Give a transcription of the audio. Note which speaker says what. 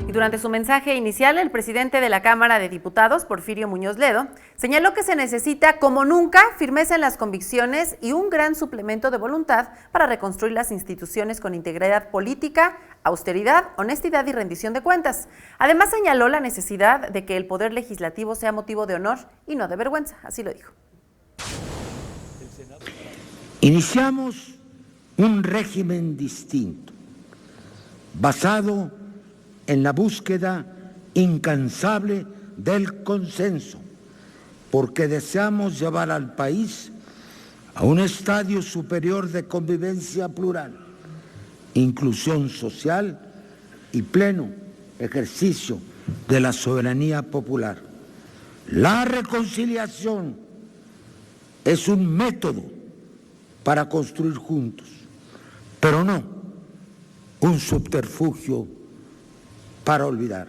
Speaker 1: Y durante su mensaje inicial, el presidente de la Cámara de Diputados, Porfirio Muñoz Ledo, señaló que se necesita, como nunca, firmeza en las convicciones y un gran suplemento de voluntad para reconstruir las instituciones con integridad política, austeridad, honestidad y rendición de cuentas. Además, señaló la necesidad de que el Poder Legislativo sea motivo de honor y no de vergüenza. Así lo dijo.
Speaker 2: Iniciamos un régimen distinto, basado en la búsqueda incansable del consenso, porque deseamos llevar al país a un estadio superior de convivencia plural, inclusión social y pleno ejercicio de la soberanía popular. La reconciliación es un método para construir juntos, pero no un subterfugio para olvidar.